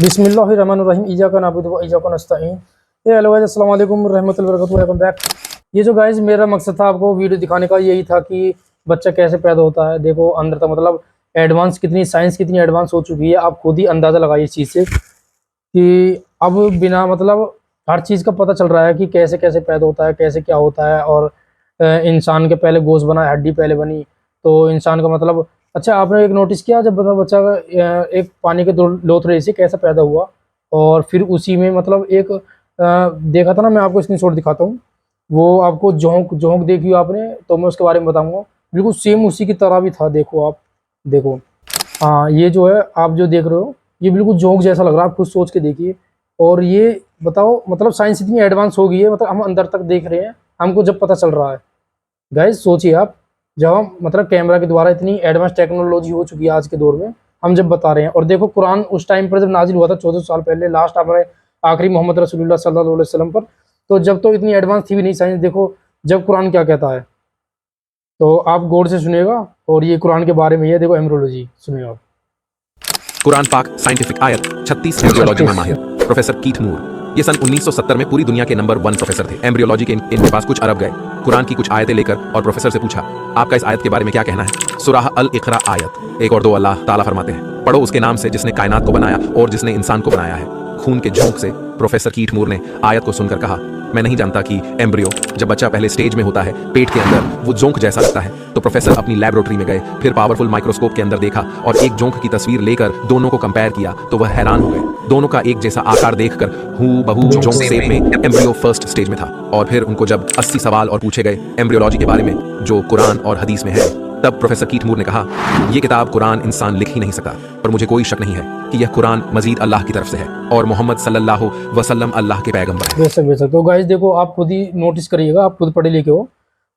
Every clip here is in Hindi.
बिस्मिल्लाहिर्रहमानिर्रहीम इय्याका नअबुदु व इय्याका नस्तईन। हेलो गाइस, अस्सलाम वालेकुम रहमतुल्लाहि व बरकातहू। Welcome back. ये जो गाइस मेरा मकसद था आपको वीडियो दिखाने का यही था कि बच्चा कैसे पैदा होता है। देखो अंदर तक मतलब एडवांस कितनी साइंस कितनी एडवांस हो चुकी है, आप खुद ही अंदाज़ा लगाइए इस चीज़ से कि अब बिना मतलब हर चीज़ का पता चल रहा है कि कैसे कैसे पैदा होता है, कैसे क्या होता है। और इंसान के पहले गोश्त बना, हड्डी पहले बनी, तो इंसान का मतलब अच्छा आपने एक नोटिस किया जब बच्चा एक पानी के लोथड़े से कैसा पैदा हुआ और फिर उसी में मतलब एक देखा था ना, मैं आपको स्क्रीनशॉट दिखाता हूँ। वो आपको जोंक जोंक देखी हो आपने, तो मैं उसके बारे में बताऊंगा। बिल्कुल सेम उसी की तरह भी था। देखो आप देखो, हाँ ये जो है आप जो देख रहे हो ये बिल्कुल जोंक जैसा लग रहा है, आप खुद सोच के देखिए। और ये बताओ मतलब साइंस इतनी एडवांस हो गई है, मतलब हम अंदर तक देख रहे हैं, हमको जब पता चल रहा है। गाइस सोचिए आप, जब हम मतलब कैमरा के द्वारा इतनी एडवांस टेक्नोलॉजी हो चुकी है आज के दौर में, हम जब बता रहे हैं। और देखो कुरान उस टाइम पर जब नाजिल हुआ था 14 साल पहले, लास्ट हमारे आखिरी मोहम्मद रसूलुल्लाह सल्लल्लाहु अलैहि वसल्लम पर, तो जब तो इतनी एडवांस थी भी नहीं साइंस। देखो जब कुरान क्या कहता है, तो आप गौर से सुनिएगा। और ये कुरान के बारे में, ये देखो एम्ब्रियोलॉजी सुनिए आप। कुरान पाक साइंटिफिक आयत 36 एम्ब्रियोलॉजी में माहिर प्रोफेसर कीथ मूर। ये सन 1970 में पूरी दुनिया के नंबर 1 प्रोफेसर थे एम्ब्रियोलॉजी के। इनके पास कुछ अरब गए, कुरान की कुछ आयतें लेकर और प्रोफेसर से पूछा, आपका इस आयत के बारे में क्या कहना है। सूरह अल इक़रा आयत 1 और 2 अल्लाह ताला फरमाते हैं, पढ़ो उसके नाम से जिसने कायनात को बनाया और जिसने इंसान को बनाया है खून के झोंक से। प्रोफेसर कीथ मूर ने आयत को सुनकर कहा, मैं नहीं जानता कि एम्ब्रियो जब बच्चा पहले स्टेज में होता है पेट के अंदर वो जोंक जैसा लगता है। तो प्रोफेसर अपनी लैबोरेटरी में गए, फिर पावरफुल माइक्रोस्कोप के अंदर देखा और एक जोंक की तस्वीर लेकर दोनों को कंपेयर किया तो वह हैरान हो गए। दोनों का एक जैसा आकार देखकर हूबहू जोंक शेप में एम्ब्रियो फर्स्ट स्टेज में था। और फिर उनको जब 80 सवाल और पूछे गए एम्ब्रियोलॉजी के बारे में जो कुरान और हदीस में है, तब प्रोफेसर कीथमूर ने कहा, ये किताब कुरान इंसान लिख ही नहीं सकता, पर मुझे कोई शक नहीं है कि यह कुरान मजीद अल्लाह की तरफ से है और मोहम्मद सल्लल्लाहु वसल्लम अल्लाह के पैगंबर हैं। बेशक। तो गाइस देखो, आप खुद ही नोटिस करिएगा, आप खुद पढ़े लिखे हो।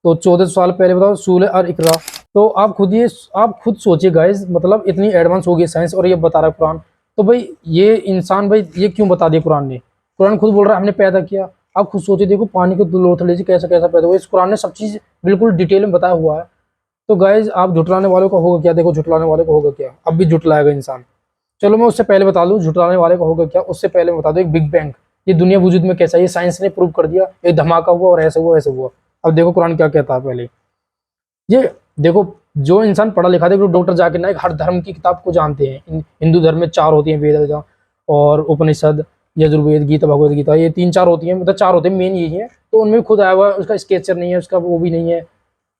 तो 14 साल पहले बताओ सूरह और इकरा, तो आप खुद सोचिए गाइस, मतलब इतनी एडवांस हो गई साइंस और ये बता रहा है कुरान। तो भाई ये इंसान, भाई ये क्यों बता दिया कुरान ने? कुरान खुद बोल रहा है हमने पैदा किया। आप खुद सोचिए, देखो पानी के दो लोथड़े से कैसा कैसा पैदा हुआ, इस कुरान ने सब चीज़ बिल्कुल डिटेल में बताया हुआ है। तो गाइज आप झुटलाने वालों का होगा क्या? देखो झुटलाने वाले को होगा क्या, अब भी झुटलाएगा इंसान। चलो मैं उससे पहले बता दूं झुटलाने वाले का होगा क्या, उससे पहले मैं बता दूं एक बिग बैंग, ये दुनिया वजूद में कैसा है, ये साइंस ने प्रूव कर दिया। एक धमाका हुआ और ऐसा हुआ ऐसा हुआ। अब देखो कुरान क्या कहता है। पहले ये देखो, जो इंसान पढ़ा लिखा था, डॉक्टर जाकिर नाइक हर धर्म की किताब को जानते हैं। हिंदू धर्म में 4 होती हैं, वेद और उपनिषद, यजुर्वेद, गीता, भगवद गीता, ये 3-4 होती हैं, मतलब 4 होते हैं, मेन यही है। तो उनमें खुद आया हुआ, उसका स्केचर नहीं है, उसका वो भी नहीं है।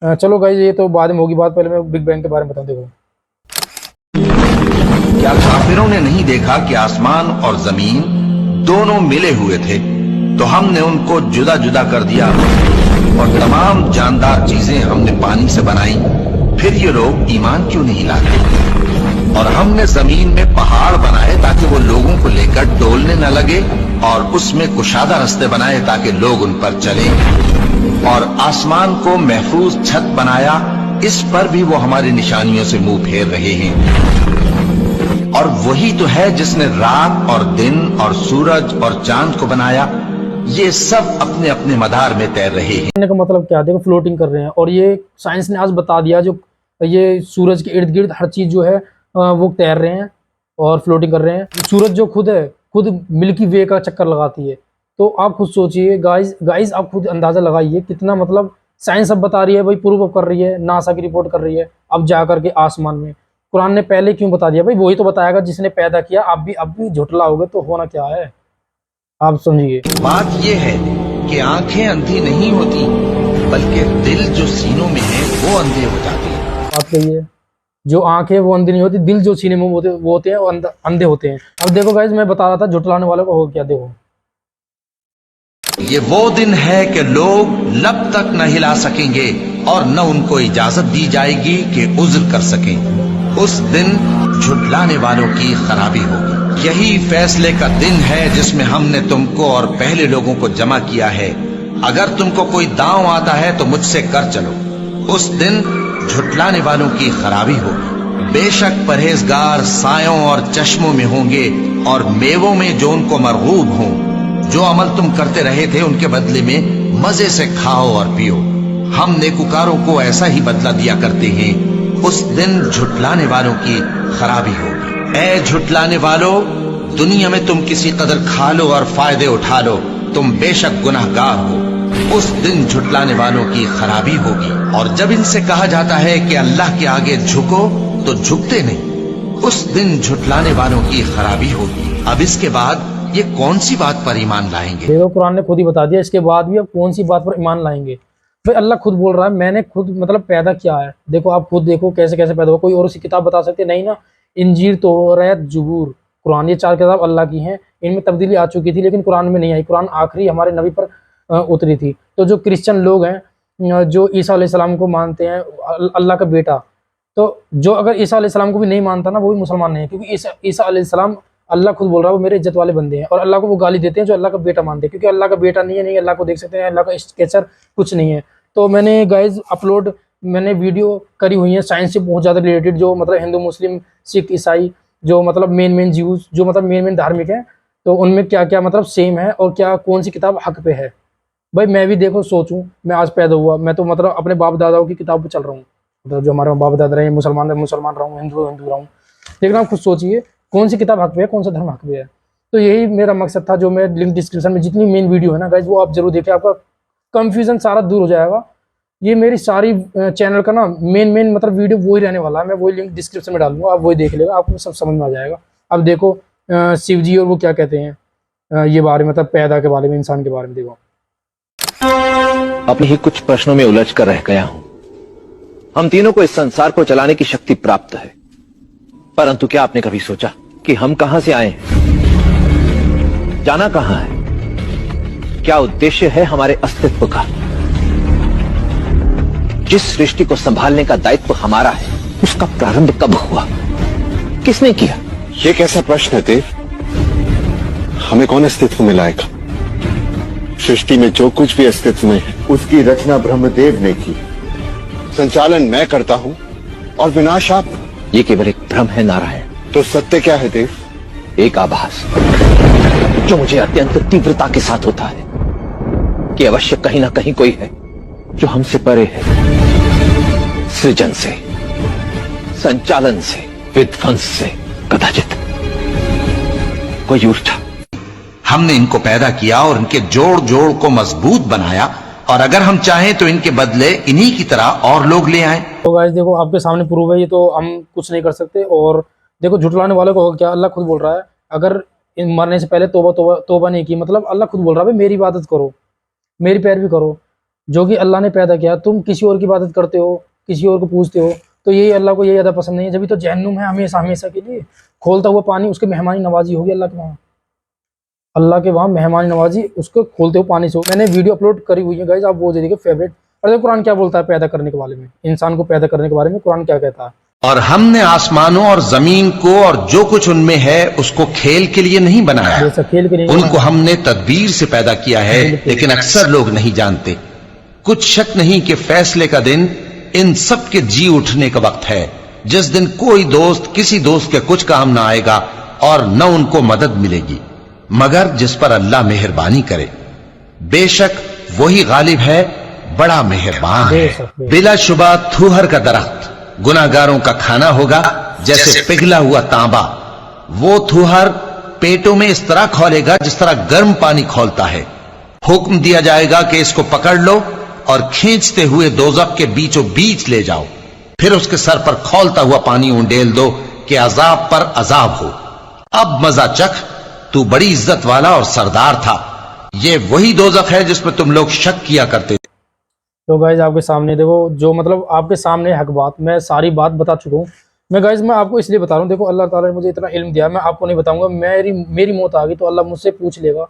चलो गाइस ये तो बाद में होगी बात, पहले मैं बिग बैंग के बारे में बता। देखो, क्या काफिरों ने नहीं देखा कि आसमान और जमीन दोनों मिले हुए थे, तो हमने उनको जुदा जुदा कर दिया और तमाम जानदार चीजें हमने पानी से बनाई, फिर ये लोग ईमान क्यों नहीं लाते? और हमने जमीन में पहाड़ बनाए ताकि वो लोगों को लेकर डोलने न लगे, और उसमें कुशादा रास्ते बनाए ताकि लोग उन पर चलें, और आसमान को महफूज छत बनाया, इस पर भी वो हमारी निशानियों से मुंह फेर रहे हैं। और वही तो है जिसने रात और दिन और सूरज और चांद को बनाया, ये सब अपने अपने मदार में तैर रहे हैं। कहने का मतलब क्या? देखो फ्लोटिंग कर रहे हैं, और ये साइंस ने आज बता दिया, जो ये सूरज के इर्द गिर्द हर चीज जो है वो तैर रहे हैं और फ्लोटिंग कर रहे हैं। सूरज जो खुद है, खुद मिल्की वे का चक्कर लगाती है। तो आप खुद सोचिए गाइस आप खुद अंदाजा लगाइए कितना, मतलब साइंस अब बता रही है भाई, प्रूव अप कर रही है, नासा की रिपोर्ट कर रही है, अब जा करके आसमान में। कुरान ने पहले क्यों बता दिया भाई? वही तो बताएगा जिसने पैदा किया। आप भी झुटलाओगे तो होना क्या है, आप समझिए। बात यह है कि आंखें अंधी नहीं होती, बल्कि दिल जो सीनों में है वो अंधे हो जाते हैं। बात कहिए, जो आंखें वो अंधी नहीं होती, दिल जो सीने में वो होते हैं वो अंधे होते हैं। अब देखो गाइस, मैं बता रहा था झुटलाने वालों को हो क्या। देखो, ये वो दिन है कि लोग लब तक न हिला सकेंगे और न उनको इजाजत दी जाएगी कि उज्र कर सकें। उस दिन झुटलाने वालों की खराबी होगी। यही फैसले का दिन है जिसमें हमने तुमको और पहले लोगों को जमा किया है। अगर तुमको कोई दांव आता है तो मुझसे कर चलो। उस दिन झुटलाने वालों की खराबी होगी। बेशक परहेजगार सायों और चश्मों में होंगे और मेवों में जो उनको मरगूब हों। जो अमल तुम करते रहे थे उनके बदले में मजे से खाओ और पियो। हम नेकुकारों को ऐसा ही बदला दिया करते हैं। उस दिन झुटलाने वालों की खराबी होगी। ऐ झुटलाने वालों, दुनिया में तुम किसी कदर खा लो और फायदे उठा लो, तुम बेशक गुनाहगार हो। उस दिन झुटलाने वालों की खराबी होगी। और जब इनसे कहा जाता है कि अल्लाह के आगे झुको तो झुकते नहीं। उस दिन झुटलाने वालों की खराबी होगी। अब इसके बाद ये कौन सी बात पर ईमान लाएंगे? देखो कुरान ने खुद ही बता दिया, इसके बाद भी अब कौन सी बात पर ईमान लाएंगे? भाई अल्लाह खुद बोल रहा है, मैंने खुद मतलब पैदा किया है। देखो आप खुद देखो कैसे कैसे पैदा हुआ। कोई और सी किताब बता सकते नहीं ना? इंजीर, तौरात, जबूर, कुरान, ये 4 किताब अल्लाह की हैं। इनमें तब्दीली आ चुकी थी लेकिन कुरान में नहीं आई। कुरान आखिरी हमारे नबी पर उतरी थी। तो जो क्रिश्चियन लोग हैं, जो ईसा अलैहिस्सलाम को मानते हैं अल्लाह का बेटा, तो जो अगर ईसा अलैहिस्सलाम को भी नहीं मानता ना, वो भी मुसलमान नहीं है। क्योंकि ईसा अलैहिस्सलाम, अल्लाह खुद बोल रहा है, वो मेरे इज्जत वाले बंदे हैं। और अल्लाह को वो गाली देते हैं जो अल्लाह का बेटा मानते हैं, क्योंकि अल्लाह का बेटा नहीं है। नहीं अल्लाह को देख सकते हैं, अल्लाह का स्केचर कुछ नहीं है। तो मैंने गाइज मैंने वीडियो करी हुई है साइंस से बहुत ज़्यादा रिलेटेड, जो मतलब हिंदू, मुस्लिम, सिख, ईसाई, जो मतलब मेन ज्यूज, जो मतलब मेन धार्मिक है, तो उनमें क्या क्या मतलब सेम है और क्या कौन सी किताब हक पे है। भाई मैं भी देखो सोचूं, मैं आज पैदा हुआ, मैं तो मतलब अपने बाप दादाओं की किताब पर चल रहा हूँ। मतलब जो हमारे बाप दादा रहे, मुसलमान रहा हूँ, हिंदू रहा हूँ। देखना खुद सोचिए कौन सी किताब हक पे है, कौन सा धर्म हक पे है। तो यही मेरा मकसद था, जो मैं लिंक डिस्क्रिप्शन में जितनी मेन वीडियो है ना गाइज, वो आप जरूर देखें, आपका कंफ्यूजन सारा दूर हो जाएगा। ये मेरी सारी चैनल का ना मेन मतलब वीडियो वही रहने वाला है। मैं वही लिंक डिस्क्रिप्शन में डालूंगा, आप वही देख लेगा, आपको सब समझ में आ जाएगा। अब देखो शिव जी और वो क्या कहते हैं ये बारे में, मतलब पैदा के बारे में, इंसान के बारे में। देखो अपने ही कुछ प्रश्नों में उलझ कर रह गया हूं। हम तीनों को इस संसार को चलाने की शक्ति प्राप्त है, परंतु क्या आपने कभी सोचा कि हम कहां से आए हैं, जाना कहां है, क्या उद्देश्य है हमारे अस्तित्व का? जिस सृष्टि को संभालने का दायित्व हमारा है, उसका प्रारंभ कब हुआ, किसने किया? ये कैसा प्रश्न है देव? हमें कौन अस्तित्व में लाएगा? सृष्टि में जो कुछ भी अस्तित्व में है, उसकी रचना ब्रह्मदेव ने की। संचालन मैं करता हूं और विनाश आप। ये केवल एक भ्रम है नारायण। तो सत्य क्या है देव? एक आभास जो मुझे अत्यंत तीव्रता के साथ होता है कि अवश्य कहीं ना कहीं कोई है जो हमसे परे है। सृजन से, संचालन से, विध्वंस से कदाचित कोई ऊर्जा। हमने इनको पैदा किया और इनके जोड़ जोड़ को मजबूत बनाया, और अगर हम चाहें तो इनके बदले इन्हीं की तरह और लोग ले आए। तो गाइस देखो आपके सामने प्रूव है, ये तो हम कुछ नहीं कर सकते। और देखो झुटलाने वाले को क्या, अल्लाह खुद बोल रहा है, अगर मरने से पहले तोबा नहीं की, मतलब अल्लाह खुद बोल रहा है भाई मेरी इबादत करो, मेरी पैरवी करो। जो कि अल्लाह ने पैदा किया, तुम किसी और की इबादत करते हो, किसी और को पूछते हो, तो यही अल्लाह को यही अदा पसंद नहीं है। जब तो जहन्नुम है हमेशा हमेशा के लिए, खोलता हुआ पानी, उसके मेहमानी नवाजी होगी अल्लाह के वहाँ। अल्लाह के वहाँ मेहमानी नवाजी उसको खोलते हुए पानी से हो। मैंने वीडियो अपलोड करी हुई है गाइस, आप वो देखिए फेवरेट। और देखो कुरान क्या बोलता है पैदा करने के बारे में, इंसान को पैदा करने के बारे में कुरान क्या कहता है। और हमने आसमानों और जमीन को और जो कुछ उनमें है उसको खेल के लिए नहीं बनाया, जैसा खेल के लिए उनको हमने तदबीर से पैदा किया है, लेकिन अक्सर लोग नहीं जानते। कुछ शक नहीं कि फैसले का दिन इन सब के जी उठने का वक्त है, जिस दिन कोई दोस्त किसी दोस्त के कुछ काम ना आएगा और न उनको मदद मिलेगी मगर जिस पर अल्लाह मेहरबानी करे। बेशक वही गालिब है, बड़ा मेहरबान है। बिलाशुबा थूहर का दरख्त गुनाहगारों का खाना होगा, जैसे पिघला हुआ तांबा। वो थूहर पेटों में इस तरह खौलेगा जिस तरह गर्म पानी खौलता है। हुक्म दिया जाएगा कि इसको पकड़ लो और खींचते हुए दोजख के बीचों बीच ले जाओ, फिर उसके सर पर खौलता हुआ पानी उंडेल दो कि अजाब पर अजाब हो। अब मजा चख, तू बड़ी इज्जत वाला और सरदार था। ये वही दोजख है जिसमें तुम लोग शक किया करते थे। तो गाइज आपके सामने देखो, जो मतलब आपके सामने हक बात, मैं सारी बात बता चुका हूँ। मैं आपको इसलिए बता रहा हूँ, देखो अल्लाह ताला ने मुझे इतना इल्म दिया, मैं आपको नहीं बताऊंगा। मेरी मौत आ गई तो अल्लाह मुझसे पूछ लेगा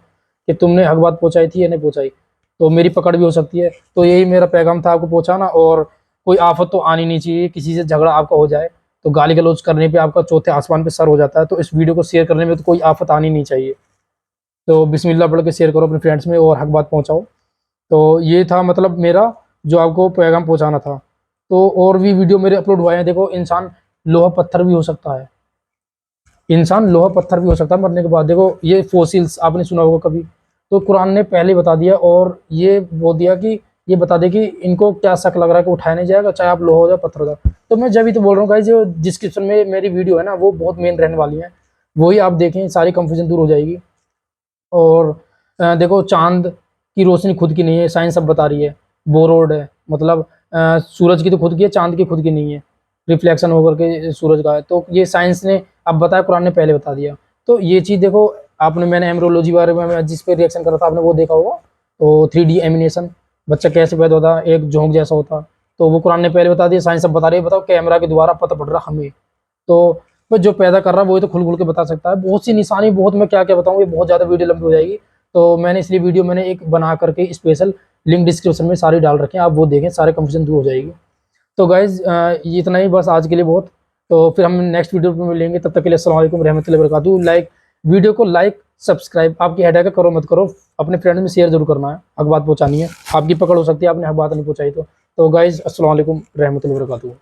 कि तुमने हक बात पहुंचाई थी या नहीं पहुंचाई, तो मेरी पकड़ भी हो सकती है। तो यही मेरा पैगाम था आपको पहुंचाना। और कोई आफत तो आनी नहीं चाहिए, किसी से झगड़ा आपका हो जाए तो गाली गलौज करने पे आपका चौथे आसमान पे सर हो जाता है। तो इस वीडियो को शेयर करने में तो कोई आफत आनी नहीं चाहिए। तो बिस्मिल्लाह पढ़ के शेयर करो अपने फ्रेंड्स में और हक बात पहुंचाओ। तो ये था मतलब मेरा जो आपको पैगाम पहुंचाना था। तो और भी वीडियो मेरे अपलोड हुए हैं। देखो इंसान लोहा पत्थर भी हो सकता है, इंसान लोहा पत्थर भी हो सकता है मरने के बाद। देखो ये फोसिल्स आपने सुना होगा कभी, तो कुरान ने पहले बता दिया और ये बोल दिया कि ये बता दे कि इनको क्या शक लग रहा है कि उठाया नहीं जाएगा, चाहे आप लोहा हो जाए पत्थर हो जाए। तो मैं जब ही तो बोल रहा हूँ गाइस, जो डिस्क्रिप्शन में मेरी वीडियो है ना वो बहुत मेन रहने वाली है, वही आप देखें, सारी कंफ्यूजन दूर हो जाएगी। और देखो चांद की रोशनी खुद की नहीं है, साइंस अब बता रही है, बोरोड है, मतलब सूरज की तो खुद की है, चांद की खुद की नहीं है, रिफ्लेक्शन होकर के सूरज का है। तो ये साइंस ने अब बताया, कुरान ने पहले बता दिया। तो ये चीज़ देखो आपने, मैंने एम्ब्रियोलॉजी बारे में जिस पे रिएक्शन करा था आपने वो देखा होगा। तो 3D एनिमेशन, बच्चा कैसे पैदा होता, एक जोंक जैसा होता, तो वो कुरान ने पहले बता दिया, साइंस अब बता रही है। बताओ कैमरा के द्वारा पता पड़ रहा हमें। तो बस जो पैदा कर रहा है वही तो खुल के बता सकता है। बहुत सी निशानी, बहुत मैं क्या क्या बताऊँ, ये बहुत ज़्यादा वीडियो लंबी हो जाएगी। तो मैंने इसलिए वीडियो मैंने एक बना करके स्पेशल लिंक डिस्क्रिप्शन में सारी डाल रखे हैं, आप वो देखें, सारे कंफ्यूजन दूर हो जाएगी। तो गाइज ये इतना ही बस आज के लिए बहुत। तो फिर हम नेक्स्ट वीडियो में मिलेंगे, तब तक के लिए अस्सलाम वालेकुम रहमतुल्लाहि व बरकातुहू। लाइक वीडियो को लाइक सब्सक्राइब आपकी हेड है, करो मत करो, अपने फ्रेंड में शेयर जरूर करना है, हक बात पहुंचानी है। आपकी पकड़ हो सकती है, आपने हक बात नहीं पहुंचाई तो गाइज अस्सलाम वालेकुम रहमतुल्लाहि व बरकातुहू।